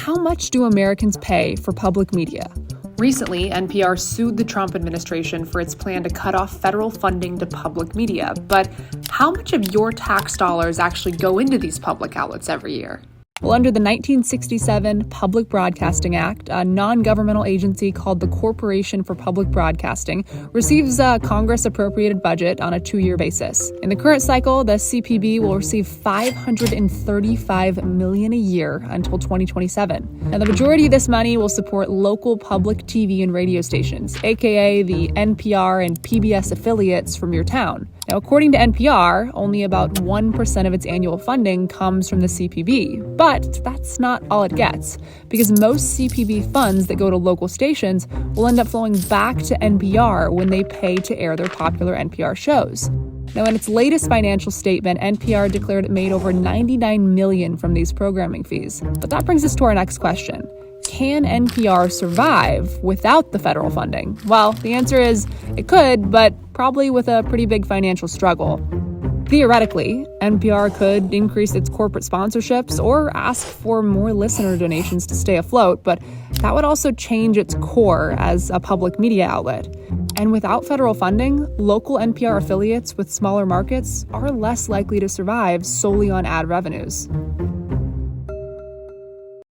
how much do Americans pay for public media? Recently, NPR sued the Trump administration for its plan to cut off federal funding to public media. But how much of your tax dollars actually go into these public outlets every year? Well, under the 1967 Public Broadcasting Act, a non-governmental agency called the Corporation for Public Broadcasting receives a Congress-appropriated budget on a 2-year basis. In the current cycle, the CPB will receive $535 million a year until 2027. Now, the majority of this money will support local public TV and radio stations, aka the NPR and PBS affiliates from your town. Now, according to NPR, only about 1% of its annual funding comes from the CPB. But that's not all it gets, because most CPB funds that go to local stations will end up flowing back to NPR when they pay to air their popular NPR shows. Now, in its latest financial statement, NPR declared it made over $99 million from these programming fees. But that brings us to our next question. Can NPR survive without the federal funding? Well, the answer is it could, but probably with a pretty big financial struggle. Theoretically, NPR could increase its corporate sponsorships or ask for more listener donations to stay afloat, but that would also change its core as a public media outlet. And without federal funding, local NPR affiliates with smaller markets are less likely to survive solely on ad revenues.